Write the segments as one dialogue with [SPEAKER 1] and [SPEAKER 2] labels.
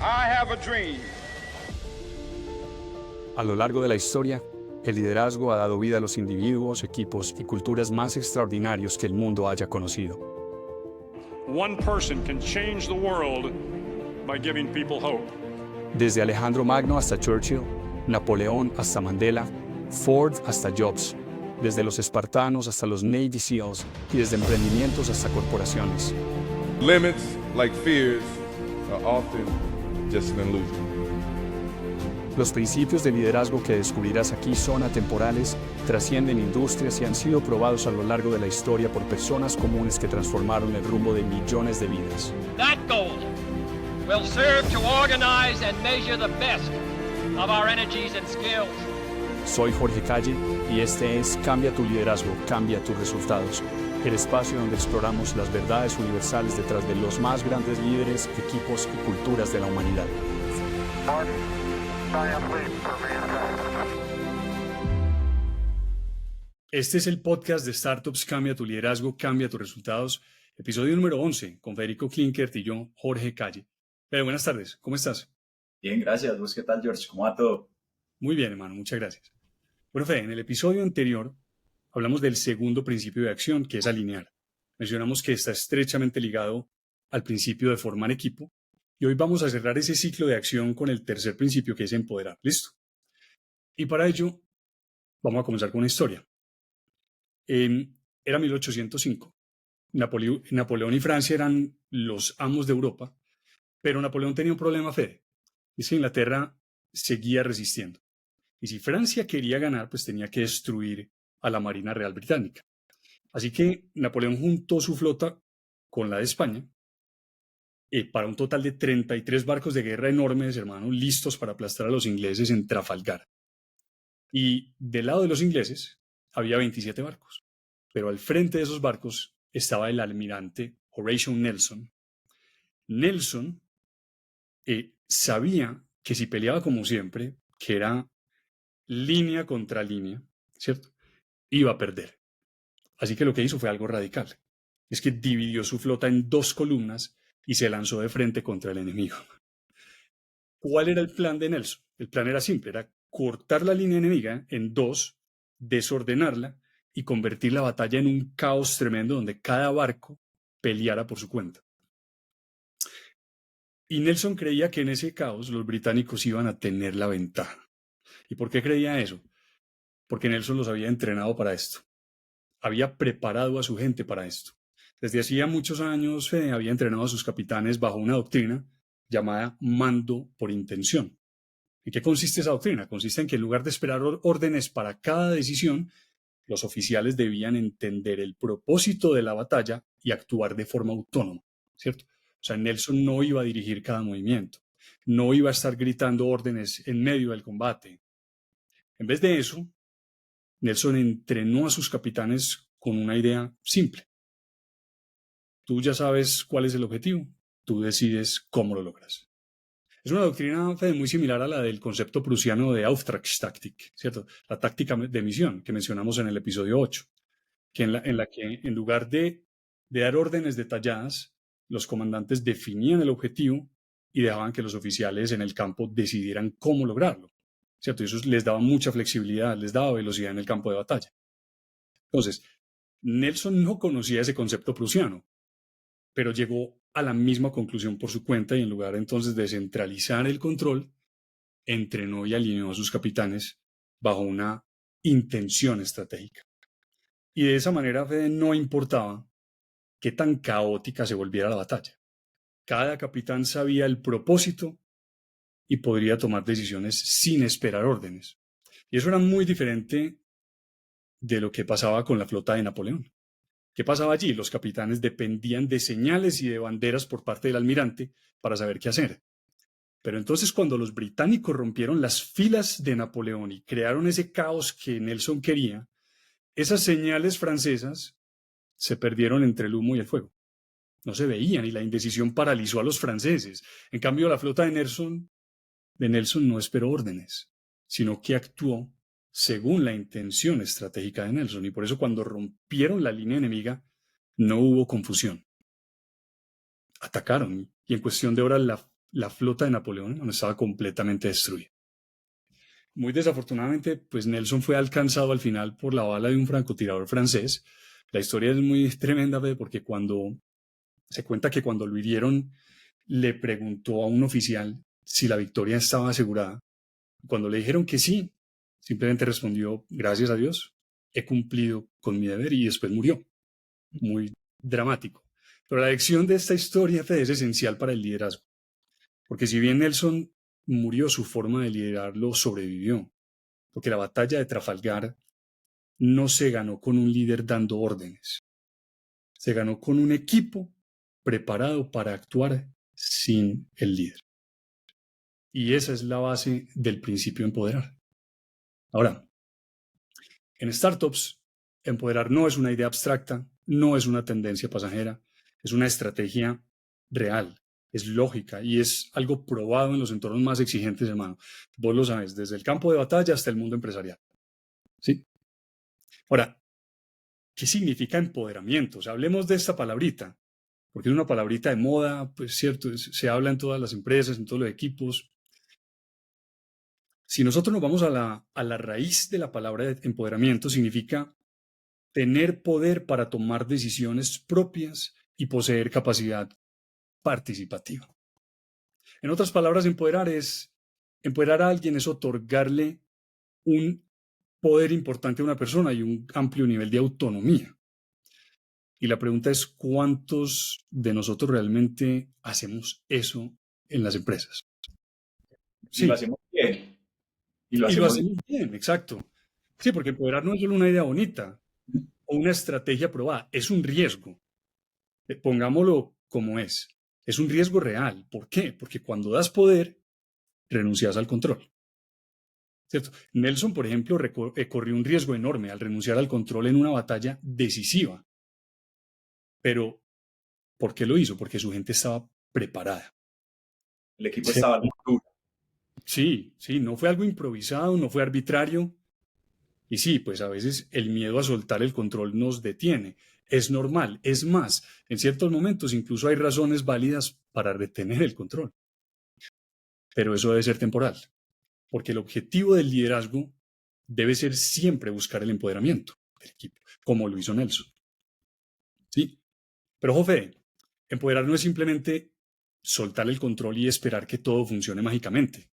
[SPEAKER 1] I have a dream.
[SPEAKER 2] A lo largo de la historia, el liderazgo ha dado vida a los individuos, equipos y culturas más extraordinarios que el mundo haya conocido.
[SPEAKER 3] One person can change the world by giving people hope.
[SPEAKER 2] Desde Alejandro Magno hasta Churchill, Napoleón hasta Mandela, Ford hasta Jobs, desde los espartanos hasta los Navy SEALs y desde emprendimientos hasta corporaciones.
[SPEAKER 1] Limits, like fears, are often just an illusion.
[SPEAKER 2] Los principios de liderazgo que descubrirás aquí son atemporales, trascienden industrias y han sido probados a lo largo de la historia por personas comunes que transformaron el rumbo de millones de vidas.
[SPEAKER 4] That goal will serve to organize and measure the best of our energies and skills.
[SPEAKER 2] Soy Jorge Calle y este es Cambia tu liderazgo, cambia tus resultados, el espacio donde exploramos las verdades universales detrás de los más grandes líderes, equipos y culturas de la humanidad. Este es el podcast de Startups Cambia tu liderazgo, cambia tus resultados, episodio número 11, con Federico Klinkert y yo, Jorge Calle. Pero buenas tardes, ¿cómo estás?
[SPEAKER 5] Bien, gracias. ¿Vos qué tal, George? ¿Cómo va todo?
[SPEAKER 2] Muy bien, hermano, muchas gracias. Bueno, Fede, en el episodio anterior hablamos del segundo principio de acción, que es alinear. Mencionamos que está estrechamente ligado al principio de formar equipo, y hoy vamos a cerrar ese ciclo de acción con el tercer principio, que es empoderar. ¿Listo? Y para ello, vamos a comenzar con una historia. Era 1805. Napoleón y Francia eran los amos de Europa, pero Napoleón tenía un problema, Fede. Es que Inglaterra seguía resistiendo. Y si Francia quería ganar, pues tenía que destruir a la Marina Real Británica. Así que Napoleón juntó su flota con la de España para un total de 33 barcos de guerra enormes, hermano, listos para aplastar a los ingleses en Trafalgar. Y del lado de los ingleses había 27 barcos. Pero al frente de esos barcos estaba el almirante Horatio Nelson. Nelson sabía que si peleaba como siempre, que era línea contra línea, ¿cierto?, iba a perder. Así que lo que hizo fue algo radical. Es que dividió su flota en dos columnas y se lanzó de frente contra el enemigo. ¿Cuál era el plan de Nelson? El plan era simple, era cortar la línea enemiga en dos, desordenarla y convertir la batalla en un caos tremendo donde cada barco peleara por su cuenta. Y Nelson creía que en ese caos los británicos iban a tener la ventaja. ¿Y por qué creía eso? Porque Nelson los había entrenado para esto. Había preparado a su gente para esto. Desde hacía muchos años había entrenado a sus capitanes bajo una doctrina llamada mando por intención. ¿En qué consiste esa doctrina? Consiste en que en lugar de esperar órdenes para cada decisión, los oficiales debían entender el propósito de la batalla y actuar de forma autónoma, ¿cierto? O sea, Nelson no iba a dirigir cada movimiento, no iba a estar gritando órdenes en medio del combate. En vez de eso, Nelson entrenó a sus capitanes con una idea simple. Tú ya sabes cuál es el objetivo, tú decides cómo lo logras. Es una doctrina muy similar a la del concepto prusiano de Auftragstaktik, ¿cierto? La táctica de misión que mencionamos en el episodio 8, en la que en lugar de dar órdenes detalladas, los comandantes definían el objetivo y dejaban que los oficiales en el campo decidieran cómo lograrlo, ¿cierto? Y eso les daba mucha flexibilidad, les daba velocidad en el campo de batalla. Entonces, Nelson no conocía ese concepto prusiano, pero llegó a la misma conclusión por su cuenta y en lugar entonces de centralizar el control, entrenó y alineó a sus capitanes bajo una intención estratégica. Y de esa manera no importaba qué tan caótica se volviera la batalla. Cada capitán sabía el propósito y podría tomar decisiones sin esperar órdenes. Y eso era muy diferente de lo que pasaba con la flota de Napoleón. ¿Qué pasaba allí? Los capitanes dependían de señales y de banderas por parte del almirante para saber qué hacer. Pero entonces cuando los británicos rompieron las filas de Napoleón y crearon ese caos que Nelson quería, esas señales francesas se perdieron entre el humo y el fuego. No se veían y la indecisión paralizó a los franceses. En cambio, la flota de Nelson no esperó órdenes, sino que actuó según la intención estratégica de Nelson. Y por eso cuando rompieron la línea enemiga, no hubo confusión. Atacaron y en cuestión de horas la flota de Napoleón estaba completamente destruida. Muy desafortunadamente, pues Nelson fue alcanzado al final por la bala de un francotirador francés. La historia es muy tremenda, porque se cuenta que cuando lo hirieron, le preguntó a un oficial si la victoria estaba asegurada. Cuando le dijeron que sí, simplemente respondió: gracias a Dios, he cumplido con mi deber, y después murió. Muy dramático. Pero la lección de esta historia, Fede, es esencial para el liderazgo. Porque si bien Nelson murió, su forma de liderarlo sobrevivió. Porque la batalla de Trafalgar no se ganó con un líder dando órdenes. Se ganó con un equipo preparado para actuar sin el líder. Y esa es la base del principio empoderar. Ahora, en startups, empoderar no es una idea abstracta, no es una tendencia pasajera, es una estrategia real, es lógica y es algo probado en los entornos más exigentes, hermano. Vos lo sabes, desde el campo de batalla hasta el mundo empresarial. ¿Sí? Ahora, ¿qué significa empoderamiento? O sea, hablemos de esta palabrita, porque es una palabrita de moda, pues cierto, se habla en todas las empresas, en todos los equipos. Si nosotros nos vamos a la raíz de la palabra de empoderamiento, significa tener poder para tomar decisiones propias y poseer capacidad participativa. En otras palabras, empoderar a alguien es otorgarle un poder importante a una persona y un amplio nivel de autonomía. Y la pregunta es: ¿cuántos de nosotros realmente hacemos eso en las empresas?
[SPEAKER 5] Sí. Y lo hacemos bien.
[SPEAKER 2] Y lo hacemos bien, exacto. Sí, porque empoderar no es solo una idea bonita o una estrategia probada, es un riesgo. Pongámoslo como es. Es un riesgo real. ¿Por qué? Porque cuando das poder, renuncias al control. ¿Cierto? Nelson, por ejemplo, corrió un riesgo enorme al renunciar al control en una batalla decisiva. Pero, ¿por qué lo hizo? Porque su gente estaba preparada.
[SPEAKER 5] El equipo estaba muy duro.
[SPEAKER 2] Sí, no fue algo improvisado, no fue arbitrario. Y sí, pues a veces el miedo a soltar el control nos detiene. Es normal. Es más, en ciertos momentos incluso hay razones válidas para retener el control. Pero eso debe ser temporal, porque el objetivo del liderazgo debe ser siempre buscar el empoderamiento del equipo, como lo hizo Nelson. ¿Sí? Pero, Jofe, empoderar no es simplemente soltar el control y esperar que todo funcione mágicamente.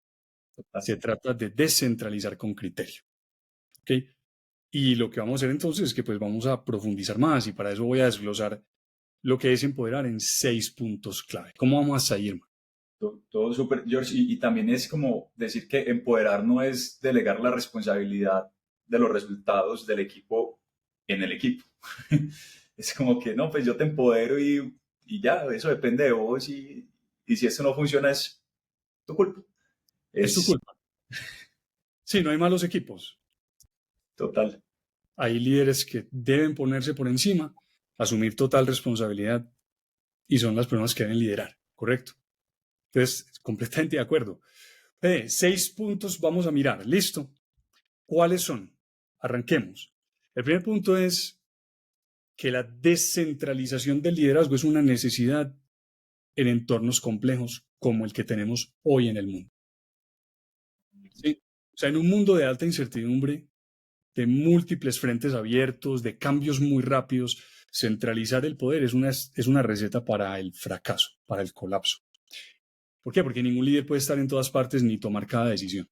[SPEAKER 2] Se trata de descentralizar con criterio. ¿Ok? Y lo que vamos a hacer entonces es que pues vamos a profundizar más, y para eso voy a desglosar lo que es empoderar en 6 puntos clave. ¿Cómo vamos hasta ahí, hermano?
[SPEAKER 5] Todo súper, George. Y también es como decir que empoderar no es delegar la responsabilidad de los resultados del equipo en el equipo. Es como que, no, pues yo te empodero y ya, eso depende de vos, y si esto no funciona es tu culpa.
[SPEAKER 2] Es tu culpa. Sí, no hay malos equipos.
[SPEAKER 5] Total.
[SPEAKER 2] Hay líderes que deben ponerse por encima, asumir total responsabilidad, y son las personas que deben liderar, ¿correcto? Entonces, completamente de acuerdo. 6 puntos vamos a mirar. ¿Listo? ¿Cuáles son? Arranquemos. El primer punto es que la descentralización del liderazgo es una necesidad en entornos complejos como el que tenemos hoy en el mundo. ¿Sí? O sea, en un mundo de alta incertidumbre, de múltiples frentes abiertos, de cambios muy rápidos, centralizar el poder es una receta para el fracaso, para el colapso. ¿Por qué? Porque ningún líder puede estar en todas partes ni tomar cada decisión.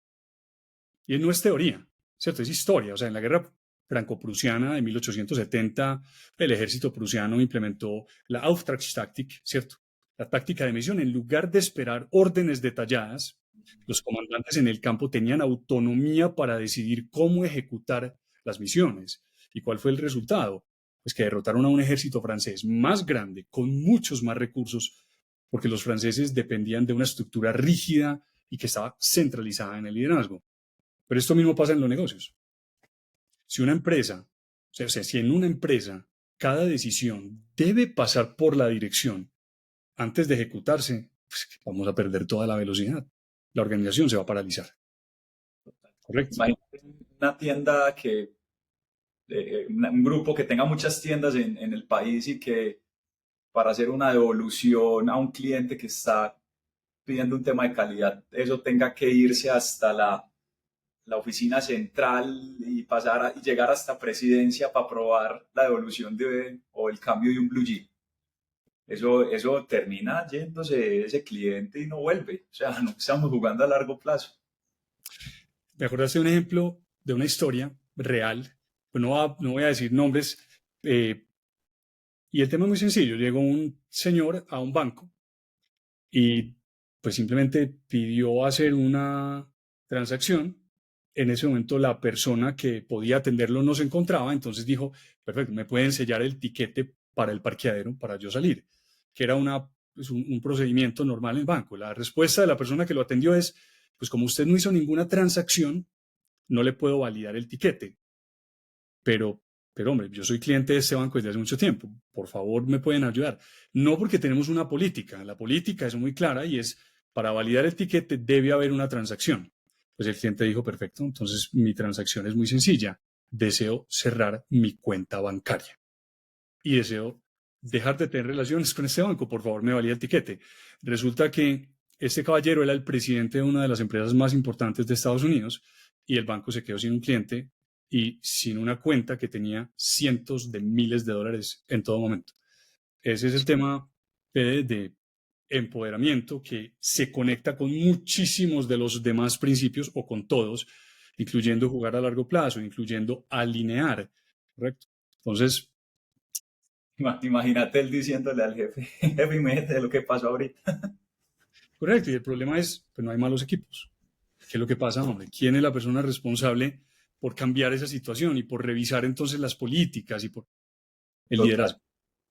[SPEAKER 2] Y no es teoría, ¿cierto? Es historia. O sea, en la guerra franco-prusiana de 1870, el ejército prusiano implementó la Auftragstaktik, ¿cierto? La táctica de misión. En lugar de esperar órdenes detalladas, los comandantes en el campo tenían autonomía para decidir cómo ejecutar las misiones. ¿Y cuál fue el resultado? Pues que derrotaron a un ejército francés más grande, con muchos más recursos, porque los franceses dependían de una estructura rígida y que estaba centralizada en el liderazgo. Pero esto mismo pasa en los negocios. Si una empresa, si en una empresa cada decisión debe pasar por la dirección antes de ejecutarse, pues vamos a perder toda la velocidad. La organización se va a paralizar. ¿Correcto?
[SPEAKER 5] Imagínate una tienda un grupo que tenga muchas tiendas en el país, y que para hacer una devolución a un cliente que está pidiendo un tema de calidad, eso tenga que irse hasta la oficina central y y llegar hasta presidencia para aprobar la devolución o el cambio de un blue jean. Eso termina yéndose ese cliente y no vuelve. O sea, no estamos jugando a largo plazo.
[SPEAKER 2] Me acordaste de un ejemplo de una historia real, pues no voy a decir nombres, y el tema es muy sencillo. Llegó un señor a un banco y pues simplemente pidió hacer una transacción. En ese momento la persona que podía atenderlo no se encontraba, entonces dijo, perfecto, me pueden sellar el tiquete para el parqueadero para yo salir, que era pues un procedimiento normal en el banco. La respuesta de la persona que lo atendió es, pues como usted no hizo ninguna transacción, no le puedo validar el tiquete. Pero hombre, yo soy cliente de este banco desde hace mucho tiempo. Por favor, me pueden ayudar. No, porque tenemos una política. La política es muy clara y es, para validar el tiquete debe haber una transacción. Pues el cliente dijo, perfecto, entonces mi transacción es muy sencilla. Deseo cerrar mi cuenta bancaria. Y deseo dejar de tener relaciones con este banco. Por favor, me valida el tiquete. Resulta que este caballero era el presidente de una de las empresas más importantes de Estados Unidos y el banco se quedó sin un cliente y sin una cuenta que tenía cientos de miles de dólares en todo momento. Ese es el tema de empoderamiento, que se conecta con muchísimos de los demás principios, o con todos, incluyendo jugar a largo plazo, incluyendo alinear, ¿correcto? Entonces,
[SPEAKER 5] Imagínate él diciéndole al jefe, jefe, imagínate de lo que pasó ahorita.
[SPEAKER 2] correcto, y el problema es, pues no hay malos equipos. ¿Qué es lo que pasa, hombre? ¿Quién es la persona responsable por cambiar esa situación y por revisar entonces las políticas y por el liderazgo?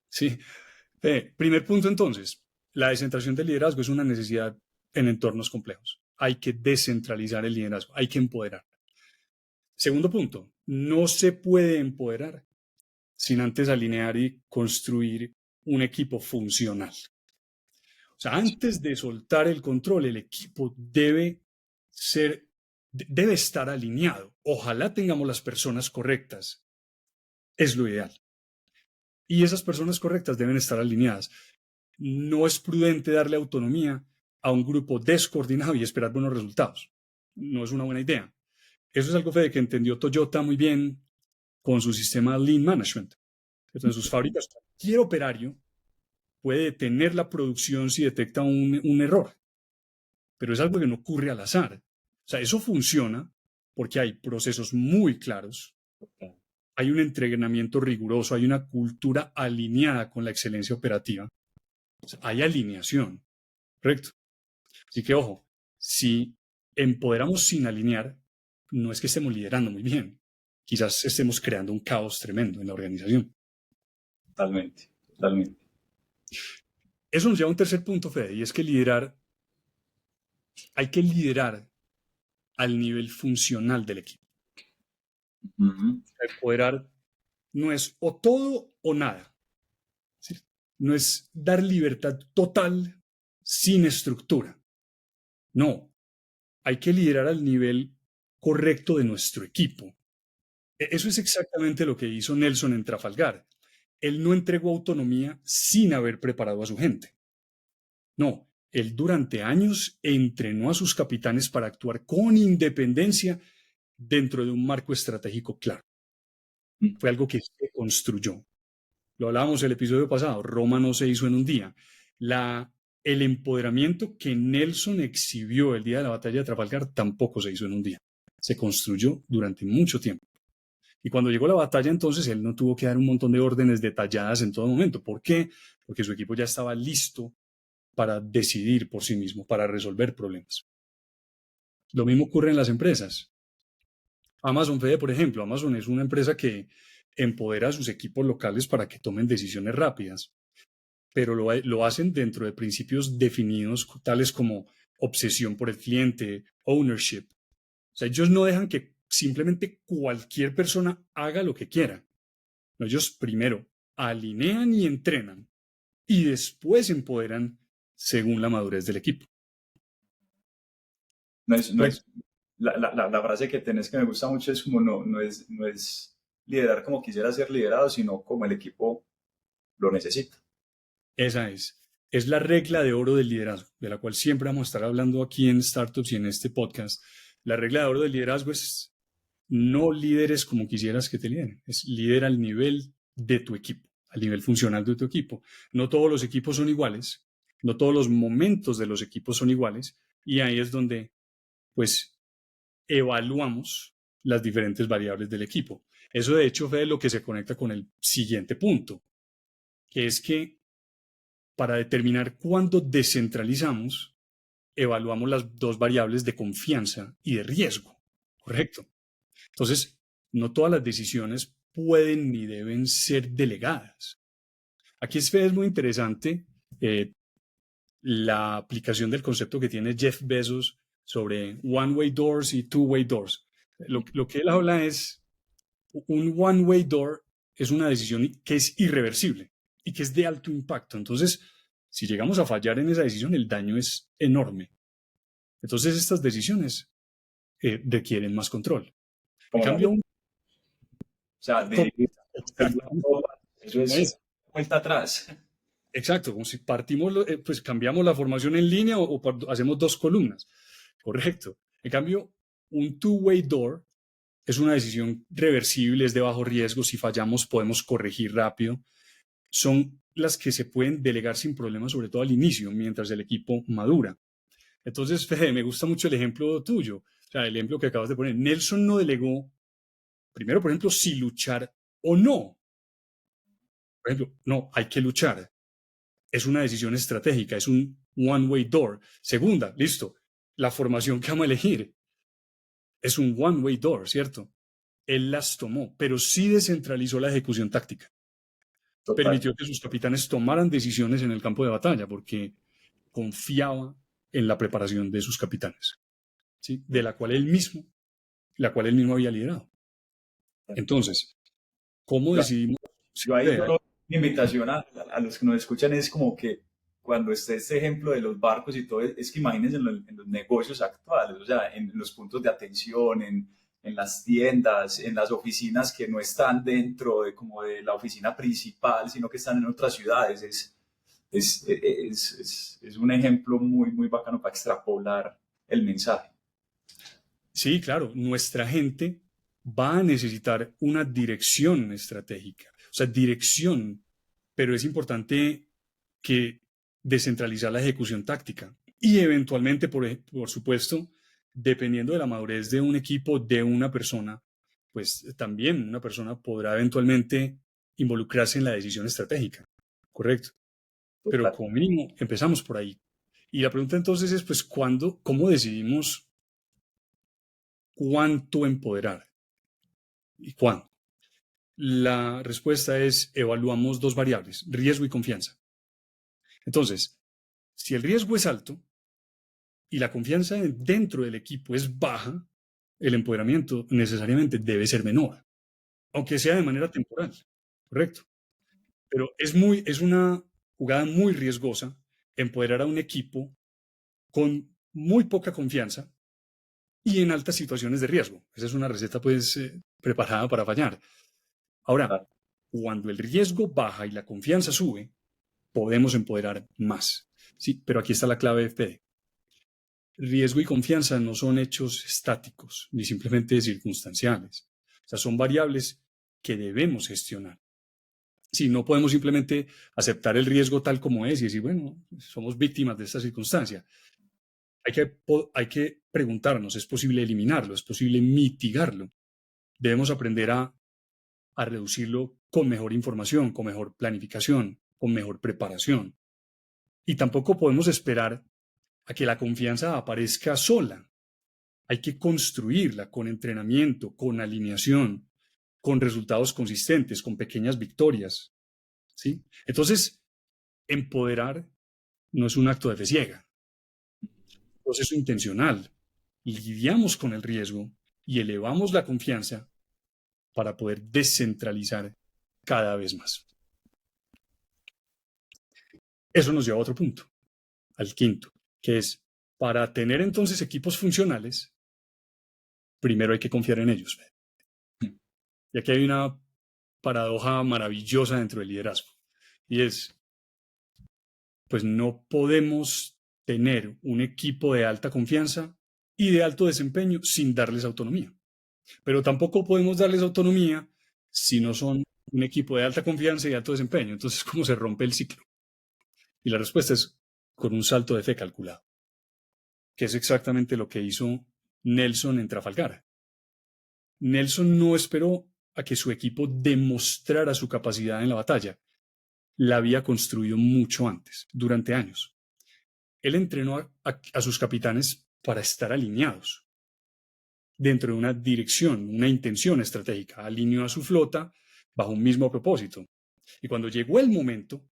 [SPEAKER 2] Sí. Primer punto, entonces, la descentralización del liderazgo es una necesidad en entornos complejos. Hay que descentralizar el liderazgo, hay que empoderar. Segundo punto, no se puede empoderar sin antes alinear y construir un equipo funcional. O sea, antes de soltar el control, el equipo debe estar alineado. Ojalá tengamos las personas correctas. Es lo ideal. Y esas personas correctas deben estar alineadas. No es prudente darle autonomía a un grupo descoordinado y esperar buenos resultados. No es una buena idea. Eso es algo, Fede, que entendió Toyota muy bien con su sistema Lean Management. En sus fábricas, cualquier operario puede detener la producción si detecta un error. Pero es algo que no ocurre al azar. O sea, eso funciona porque hay procesos muy claros, hay un entrenamiento riguroso, hay una cultura alineada con la excelencia operativa. O sea, hay alineación, ¿correcto? Así que, ojo, si empoderamos sin alinear, no es que estemos liderando muy bien. Quizás estemos creando un caos tremendo en la organización.
[SPEAKER 5] Totalmente, totalmente.
[SPEAKER 2] Eso nos lleva a un tercer punto, Fede, y es que hay que liderar al nivel funcional del equipo. Empoderar no es o todo o nada. ¿Sí? No es dar libertad total sin estructura. No, hay que liderar al nivel correcto de nuestro equipo. Eso es exactamente lo que hizo Nelson en Trafalgar. Él no entregó autonomía sin haber preparado a su gente. No, él durante años entrenó a sus capitanes para actuar con independencia dentro de un marco estratégico claro. Fue algo que se construyó. Lo hablábamos el episodio pasado, Roma no se hizo en un día. El empoderamiento que Nelson exhibió el día de la batalla de Trafalgar tampoco se hizo en un día. Se construyó durante mucho tiempo. Y cuando llegó la batalla, entonces, él no tuvo que dar un montón de órdenes detalladas en todo momento. ¿Por qué? Porque su equipo ya estaba listo para decidir por sí mismo, para resolver problemas. Lo mismo ocurre en las empresas. Amazon, Fede, por ejemplo, Amazon es una empresa que empodera a sus equipos locales para que tomen decisiones rápidas, pero lo hacen dentro de principios definidos tales como obsesión por el cliente, ownership. O sea, ellos no dejan que simplemente cualquier persona haga lo que quiera. Ellos primero alinean y entrenan y después empoderan según la madurez del equipo.
[SPEAKER 5] La frase que tenés que me gusta mucho es como no es liderar como quisiera ser liderado, sino como el equipo lo necesita.
[SPEAKER 2] Esa es. es la regla de oro del liderazgo, de la cual siempre vamos a estar hablando aquí en Startups y en este podcast. La regla de oro del liderazgo es no líderes como quisieras que te lideren, es líder al nivel de tu equipo, al nivel funcional de tu equipo. No todos los equipos son iguales, no todos los momentos de los equipos son iguales, y ahí es donde, pues, evaluamos las diferentes variables del equipo. Eso, de hecho, Fede, es lo que se conecta con el siguiente punto, que es que para determinar cuándo descentralizamos, evaluamos las dos variables de confianza y de riesgo, ¿correcto? Entonces, no todas las decisiones pueden ni deben ser delegadas. Aquí es muy interesante la aplicación del concepto que tiene Jeff Bezos sobre one-way doors y two-way doors. Lo que él habla es un one-way door es una decisión que es irreversible y que es de alto impacto. Entonces, si llegamos a fallar en esa decisión, el daño es enorme. Entonces, estas decisiones requieren más control. En cambio,
[SPEAKER 5] o sea, de eso es vuelta atrás.
[SPEAKER 2] exacto, como si partimos, pues cambiamos la formación en línea o hacemos dos columnas. Correcto. En cambio, un two-way door es una decisión reversible, es de bajo riesgo. Si fallamos, podemos corregir rápido. Son las que se pueden delegar sin problema, sobre todo al inicio, mientras el equipo madura. Entonces, Fede, me gusta mucho el ejemplo tuyo. O sea, el ejemplo que acabas de poner. Nelson no delegó, primero, por ejemplo, si luchar o no. Por ejemplo, no, hay que luchar. Es una decisión estratégica, es un one-way door. Segunda, listo, la formación que vamos a elegir es un one-way door, ¿cierto? Él las tomó, pero sí descentralizó la ejecución táctica.
[SPEAKER 5] Total.
[SPEAKER 2] Permitió que sus capitanes tomaran decisiones en el campo de batalla porque confiaba en la preparación de sus capitanes, ¿sí? La cual él mismo había liderado. Entonces, ¿cómo decidimos?
[SPEAKER 5] Yo ahí solo mi invitación a los que nos escuchan es como que cuando esté este ejemplo de los barcos y todo, es que imagínense en los negocios actuales, o sea, en los puntos de atención, en las tiendas, en las oficinas que no están dentro de, como de la oficina principal, sino que están en otras ciudades. Es un ejemplo muy, muy bacano para extrapolar el mensaje.
[SPEAKER 2] Sí, claro, nuestra gente va a necesitar una dirección estratégica, o sea, dirección, pero es importante que descentralizar la ejecución táctica y eventualmente, por supuesto, dependiendo de la madurez de un equipo, de una persona, pues también una persona podrá eventualmente involucrarse en la decisión estratégica, ¿correcto?
[SPEAKER 5] Total.
[SPEAKER 2] Pero como mínimo empezamos por ahí. Y la pregunta entonces es, pues, ¿cómo decidimos cuánto empoderar y cuándo? La respuesta es, evaluamos dos variables, riesgo y confianza. Entonces, si el riesgo es alto y la confianza dentro del equipo es baja, el empoderamiento necesariamente debe ser menor, aunque sea de manera temporal, ¿correcto? Pero es una jugada muy riesgosa empoderar a un equipo con muy poca confianza y en altas situaciones de riesgo. Esa es una receta pues preparada para fallar. Ahora, cuando el riesgo baja y la confianza sube, podemos empoderar más. Sí, pero aquí está la clave, Fede. Riesgo y confianza no son hechos estáticos ni simplemente circunstanciales. O sea, son variables que debemos gestionar. Sí, no podemos simplemente aceptar el riesgo tal como es y decir, bueno, somos víctimas de esta circunstancia. Hay que preguntarnos, ¿es posible eliminarlo? ¿Es posible mitigarlo? Debemos aprender a reducirlo con mejor información, con mejor planificación, con mejor preparación. Y tampoco podemos esperar a que la confianza aparezca sola. Hay que construirla con entrenamiento, con alineación, con resultados consistentes, con pequeñas victorias, ¿sí? Entonces, empoderar no es un acto de fe ciega, es un proceso intencional. Lidiamos con el riesgo y elevamos la confianza para poder descentralizar cada vez más. Eso nos lleva a otro punto, al quinto, que es, para tener entonces equipos funcionales, primero hay que confiar en ellos. Y aquí hay una paradoja maravillosa dentro del liderazgo, y es, pues no podemos tener un equipo de alta confianza y de alto desempeño sin darles autonomía. Pero tampoco podemos darles autonomía si no son un equipo de alta confianza y alto desempeño. Entonces, ¿cómo se rompe el ciclo? Y la respuesta es con un salto de fe calculado, que es exactamente lo que hizo Nelson en Trafalgar. Nelson no esperó a que su equipo demostrara su capacidad en la batalla. La había construido mucho antes, durante años. Él entrenó a sus capitanes para estar alineados dentro de una dirección, una intención estratégica. Alineó a su flota bajo un mismo propósito. Y cuando llegó el momento,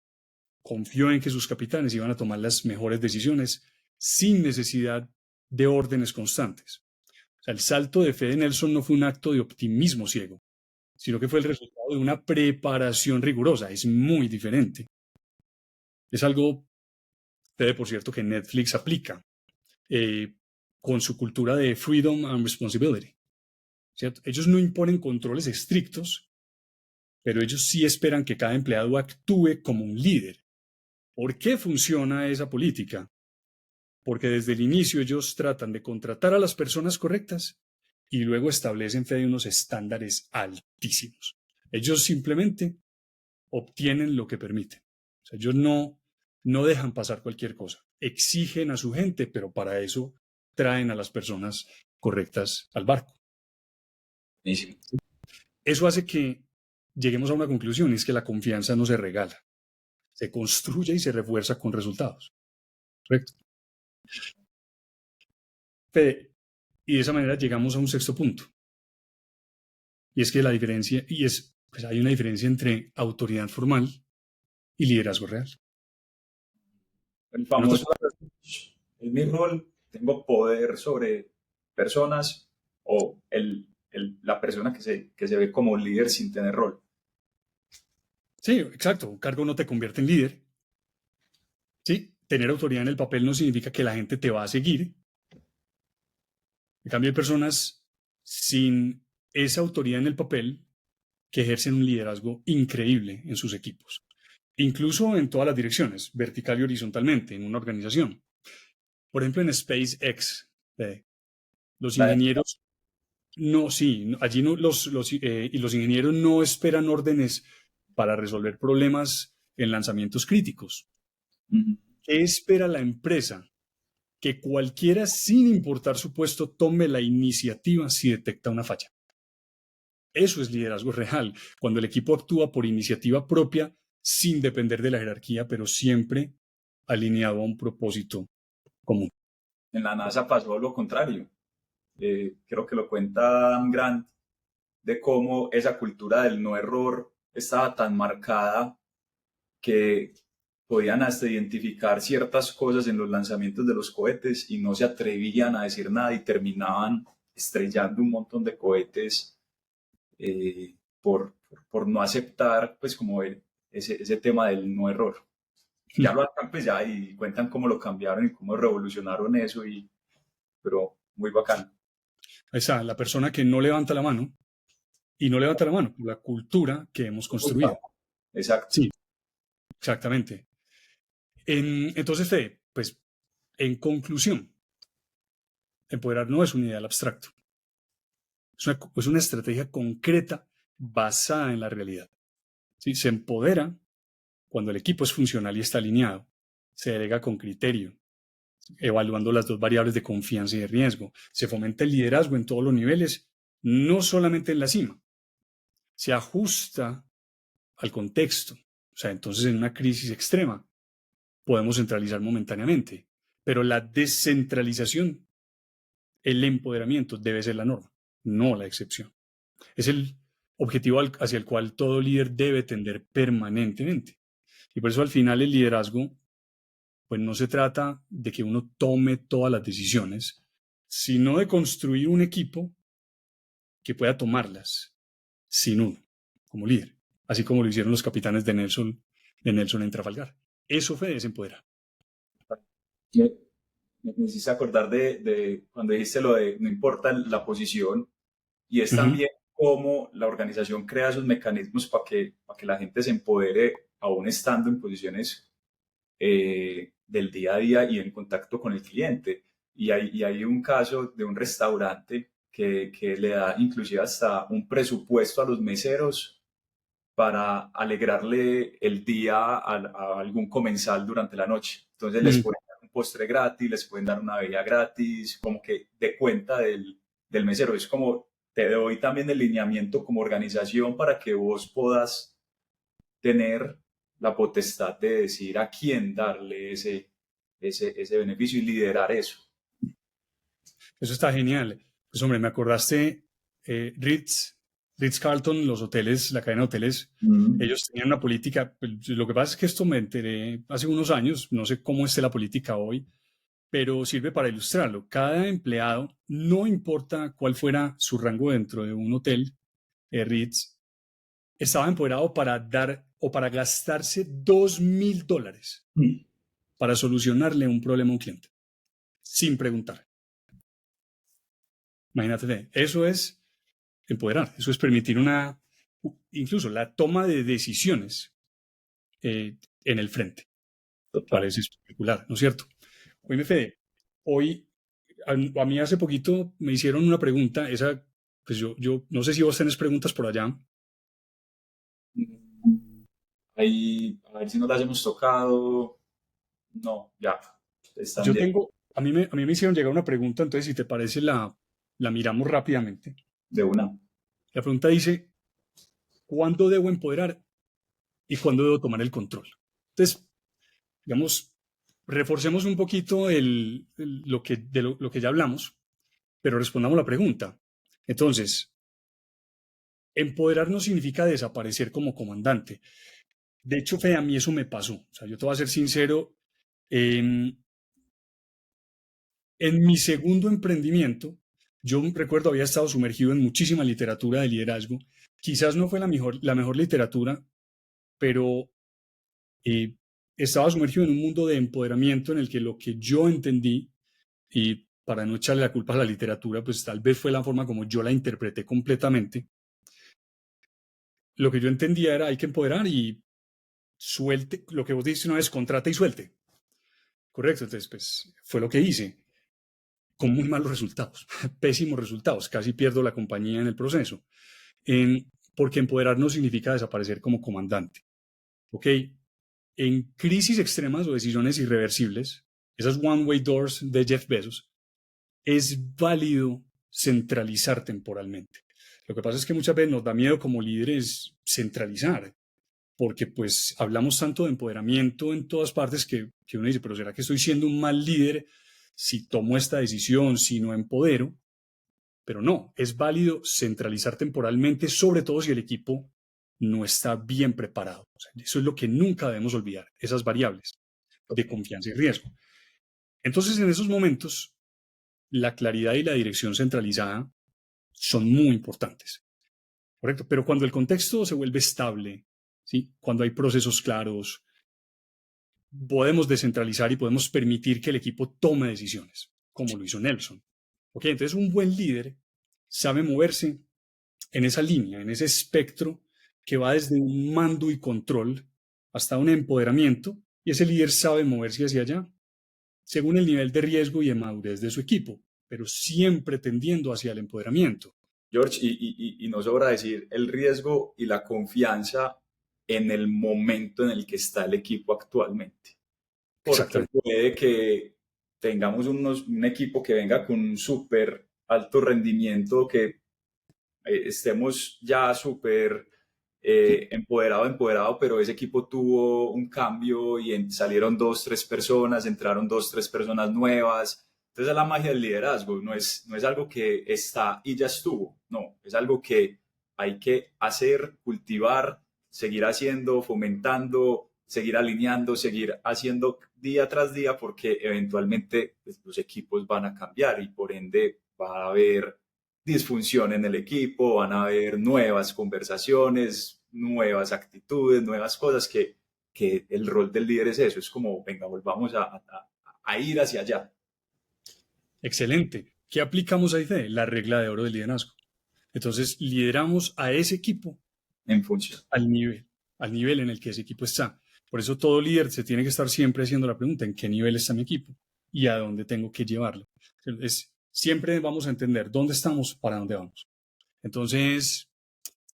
[SPEAKER 2] confió en que sus capitanes iban a tomar las mejores decisiones sin necesidad de órdenes constantes. O sea, el salto de fe de Nelson no fue un acto de optimismo ciego, sino que fue el resultado de una preparación rigurosa. Es muy diferente. Es algo, Fede, por cierto, que Netflix aplica con su cultura de freedom and responsibility. ¿Cierto? Ellos no imponen controles estrictos, pero ellos sí esperan que cada empleado actúe como un líder. ¿Por qué funciona esa política? Porque desde el inicio ellos tratan de contratar a las personas correctas y luego establecen, Fede, unos estándares altísimos. Ellos simplemente obtienen lo que permiten. O sea, ellos no dejan pasar cualquier cosa. Exigen a su gente, pero para eso traen a las personas correctas al barco.
[SPEAKER 5] Buenísimo.
[SPEAKER 2] Eso hace que lleguemos a una conclusión, y es que la confianza no se regala. Se construye y se refuerza con resultados. ¿Correcto? Y de esa manera llegamos a un sexto punto. Y es que la diferencia, pues hay una diferencia entre autoridad formal y liderazgo real.
[SPEAKER 5] El famoso, es mi rol, tengo poder sobre personas, o la persona que se ve como líder sin tener rol.
[SPEAKER 2] Sí, exacto. Un cargo no te convierte en líder. Sí, tener autoridad en el papel no significa que la gente te va a seguir. En cambio, hay personas sin esa autoridad en el papel que ejercen un liderazgo increíble en sus equipos, incluso en todas las direcciones, vertical y horizontalmente, en una organización. Por ejemplo, en SpaceX, los ingenieros allí no, y los ingenieros no esperan órdenes para resolver problemas en lanzamientos críticos. ¿Qué espera la empresa? Que cualquiera, sin importar su puesto, tome la iniciativa si detecta una falla. Eso es liderazgo real, cuando el equipo actúa por iniciativa propia, sin depender de la jerarquía, pero siempre alineado a un propósito común.
[SPEAKER 5] En la NASA pasó lo contrario. Creo que lo cuenta Adam Grant, de cómo esa cultura del no error estaba tan marcada que podían hasta identificar ciertas cosas en los lanzamientos de los cohetes y no se atrevían a decir nada y terminaban estrellando un montón de cohetes por no aceptar pues como ese tema del no error. Ya lo hacen pues ya y cuentan cómo lo cambiaron y cómo revolucionaron eso, pero muy bacán.
[SPEAKER 2] Esa, la persona que no levanta la mano, y no levanta la mano por la cultura que hemos construido.
[SPEAKER 5] Exacto.
[SPEAKER 2] Sí, exactamente. Entonces, Fede, pues, en conclusión, empoderar no es un ideal abstracto. Es una estrategia concreta basada en la realidad. ¿Sí? Se empodera cuando el equipo es funcional y está alineado. Se delega con criterio, evaluando las dos variables de confianza y de riesgo. Se fomenta el liderazgo en todos los niveles, no solamente en la cima. Se ajusta al contexto. O sea, entonces en una crisis extrema podemos centralizar momentáneamente, pero la descentralización, el empoderamiento debe ser la norma, no la excepción. Es el objetivo hacia el cual todo líder debe tender permanentemente. Y por eso al final el liderazgo, pues no se trata de que uno tome todas las decisiones, sino de construir un equipo que pueda tomarlas sin uno, como líder, así como lo hicieron los capitanes de Nelson en Trafalgar. Eso fue desempoderar.
[SPEAKER 5] Me hiciste acordar de cuando dijiste lo de no importa la posición, y es también cómo la organización crea esos mecanismos para que la gente se empodere aún estando en posiciones del día a día y en contacto con el cliente. Y hay un caso de un restaurante que le da inclusive hasta un presupuesto a los meseros para alegrarle el día a algún comensal durante la noche. Entonces les
[SPEAKER 2] Mm.
[SPEAKER 5] pueden dar un postre gratis, les pueden dar una bebida gratis, como que de cuenta del mesero. Es como te doy también el lineamiento como organización para que vos puedas tener la potestad de decir a quién darle ese beneficio y liderar eso.
[SPEAKER 2] Eso está genial. Pues hombre, me acordaste, Ritz-Carlton, los hoteles, la cadena de hoteles, ellos tenían una política, pues, lo que pasa es que esto me enteré hace unos años, no sé cómo esté la política hoy, pero sirve para ilustrarlo. Cada empleado, no importa cuál fuera su rango dentro de un hotel, Ritz, estaba empoderado para dar o para gastarse $2,000 para solucionarle un problema a un cliente, sin preguntar. Imagínate, eso es empoderar, eso es permitir incluso la toma de decisiones en el frente. Parece espectacular, ¿no es cierto? Oye, Fede, hoy, a mí hace poquito me hicieron una pregunta, pues yo no sé si vos tenés preguntas por allá.
[SPEAKER 5] Ahí, a ver si nos las hemos tocado. No, ya, están
[SPEAKER 2] Yo
[SPEAKER 5] bien.
[SPEAKER 2] a mí me hicieron llegar una pregunta, entonces si te parece la miramos rápidamente.
[SPEAKER 5] De una.
[SPEAKER 2] La pregunta dice, ¿cuándo debo empoderar y cuándo debo tomar el control? Entonces, digamos, reforcemos un poquito lo que ya hablamos, pero respondamos la pregunta. Entonces, empoderar no significa desaparecer como comandante. De hecho, Fede, a mí eso me pasó. O sea, yo te voy a ser sincero, en mi segundo emprendimiento, yo recuerdo había estado sumergido en muchísima literatura de liderazgo. Quizás no fue la mejor literatura, pero estaba sumergido en un mundo de empoderamiento en el que lo que yo entendí, y para no echarle la culpa a la literatura, pues tal vez fue la forma como yo la interpreté completamente. Lo que yo entendía era hay que empoderar y suelte, lo que vos dices una vez, contrata y suelte. Correcto, entonces pues fue lo que hice, con muy malos resultados, pésimos resultados, casi pierdo la compañía en el proceso, porque empoderar no significa desaparecer como comandante. ¿Ok? En crisis extremas o decisiones irreversibles, esas one-way doors de Jeff Bezos, es válido centralizar temporalmente. Lo que pasa es que muchas veces nos da miedo como líderes centralizar, porque pues hablamos tanto de empoderamiento en todas partes que uno dice, pero ¿será que estoy siendo un mal líder si tomo esta decisión, si no empodero? Pero no, es válido centralizar temporalmente, sobre todo si el equipo no está bien preparado. O sea, eso es lo que nunca debemos olvidar, esas variables de confianza y riesgo. Entonces, en esos momentos, la claridad y la dirección centralizada son muy importantes. ¿Correcto? Pero cuando el contexto se vuelve estable, ¿sí? Cuando hay procesos claros, podemos descentralizar y podemos permitir que el equipo tome decisiones, como lo hizo Nelson. ¿Ok? Entonces, un buen líder sabe moverse en esa línea, en ese espectro que va desde un mando y control hasta un empoderamiento, y ese líder sabe moverse hacia allá, según el nivel de riesgo y de madurez de su equipo, pero siempre tendiendo hacia el empoderamiento.
[SPEAKER 5] George, y no sobra decir el riesgo y la confianza en el momento en el que está el equipo actualmente. Porque puede que tengamos un equipo que venga con un súper alto rendimiento, que estemos ya súper empoderado, pero ese equipo tuvo un cambio y salieron 2, 3 personas, entraron 2, 3 personas nuevas. Entonces es la magia del liderazgo, no es algo que está y ya estuvo, no, es algo que hay que hacer, cultivar, seguir haciendo, fomentando, seguir alineando, seguir haciendo día tras día, porque eventualmente pues, los equipos van a cambiar y por ende va a haber disfunción en el equipo, van a haber nuevas conversaciones, nuevas actitudes, nuevas cosas que el rol del líder es eso, es como, venga, volvamos a ir hacia allá.
[SPEAKER 2] Excelente. ¿Qué aplicamos ahí? La regla de oro del liderazgo. Entonces, lideramos a ese equipo
[SPEAKER 5] en función
[SPEAKER 2] al nivel en el que ese equipo está. Por eso todo líder se tiene que estar siempre haciendo la pregunta, ¿en qué nivel está mi equipo? ¿Y a dónde tengo que llevarlo? Siempre vamos a entender dónde estamos, para dónde vamos. Entonces,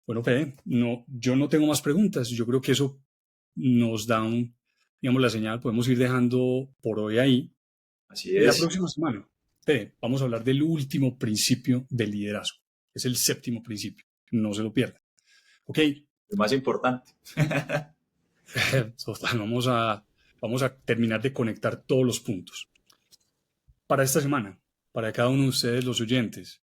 [SPEAKER 2] bueno, Fede, yo no tengo más preguntas. Yo creo que eso nos da digamos, la señal. Podemos ir dejando por hoy ahí.
[SPEAKER 5] Así
[SPEAKER 2] La
[SPEAKER 5] es.
[SPEAKER 2] próxima semana, Fede, vamos a hablar del último principio del liderazgo. Es el 7º principio. No se lo pierdan. Ok.
[SPEAKER 5] El más importante.
[SPEAKER 2] Total, vamos a terminar de conectar todos los puntos. Para esta semana, para cada uno de ustedes, los oyentes,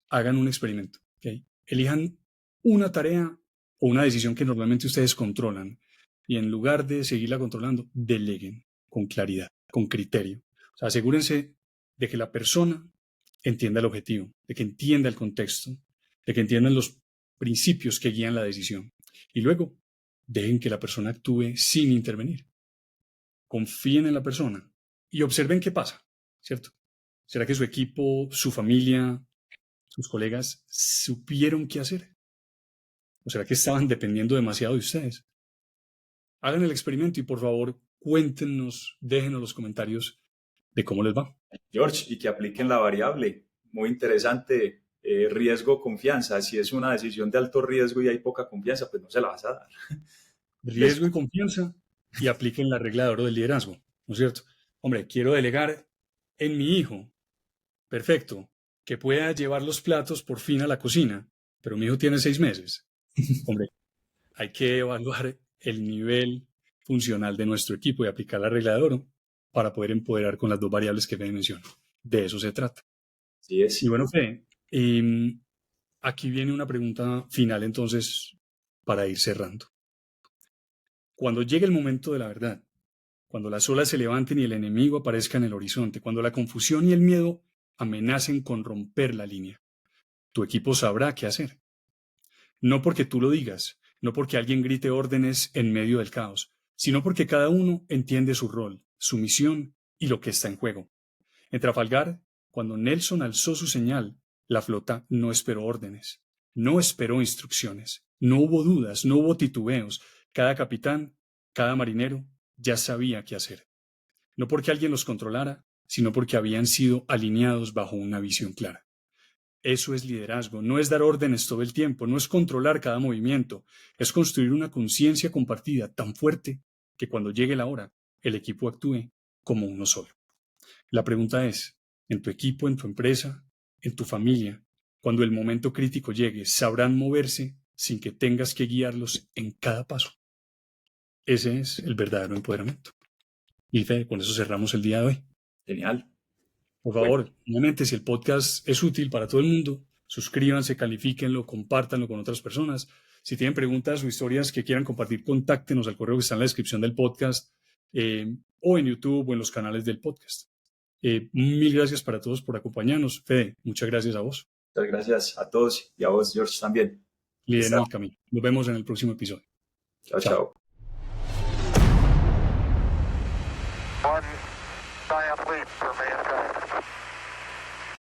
[SPEAKER 2] hagan un experimento. ¿Okay? Elijan una tarea o una decisión que normalmente ustedes controlan y en lugar de seguirla controlando, deleguen con claridad, con criterio. O sea, asegúrense de que la persona entienda el objetivo, de que entienda el contexto, de que entiendan los principios que guían la decisión. Y luego, dejen que la persona actúe sin intervenir. Confíen en la persona y observen qué pasa, ¿cierto? ¿Será que su equipo, su familia, sus colegas supieron qué hacer? ¿O será que estaban dependiendo demasiado de ustedes? Hagan el experimento y por favor cuéntenos, déjenos los comentarios de cómo les va.
[SPEAKER 5] George, y que apliquen la variable. Muy interesante. Riesgo, confianza. Si es una decisión de alto riesgo y hay poca confianza, pues no se la vas a dar.
[SPEAKER 2] Riesgo y confianza, y apliquen la regla de oro del liderazgo, ¿no es cierto? Hombre, quiero delegar en mi hijo. Perfecto. Que pueda llevar los platos por fin a la cocina, pero mi hijo tiene 6 meses. Hombre, hay que evaluar el nivel funcional de nuestro equipo y aplicar la regla de oro para poder empoderar con las 2 variables que me menciono. De eso se trata.
[SPEAKER 5] Así es.
[SPEAKER 2] Y bueno, Fede, aquí viene una pregunta final entonces para ir cerrando. Cuando llegue el momento de la verdad, cuando las olas se levanten y el enemigo aparezca en el horizonte, cuando la confusión y el miedo amenacen con romper la línea, tu equipo sabrá qué hacer. No porque tú lo digas, no porque alguien grite órdenes en medio del caos, sino porque cada uno entiende su rol, su misión y lo que está en juego. En Trafalgar, cuando Nelson alzó su señal, la flota no esperó órdenes, no esperó instrucciones, no hubo dudas, no hubo titubeos. Cada capitán, cada marinero ya sabía qué hacer. No porque alguien los controlara, sino porque habían sido alineados bajo una visión clara. Eso es liderazgo, no es dar órdenes todo el tiempo, no es controlar cada movimiento, es construir una conciencia compartida tan fuerte que cuando llegue la hora, el equipo actúe como uno solo. La pregunta es, en tu equipo, en tu empresa, en tu familia, cuando el momento crítico llegue, ¿sabrán moverse sin que tengas que guiarlos en cada paso? Ese es el verdadero empoderamiento. Y Fede, con eso cerramos el día de hoy.
[SPEAKER 5] Genial.
[SPEAKER 2] Por favor, nuevamente, si el podcast es útil para todo el mundo, suscríbanse, califíquenlo, compártanlo con otras personas. Si tienen preguntas o historias que quieran compartir, contáctenos al correo que está en la descripción del podcast o en YouTube o en los canales del podcast. Mil gracias para todos por acompañarnos. Fede, muchas gracias a vos.
[SPEAKER 5] Muchas gracias a todos y a vos, George, también.
[SPEAKER 2] Lideren el camino. Nos vemos en el próximo episodio.
[SPEAKER 5] Chao, chao.
[SPEAKER 6] One giant leap for mankind.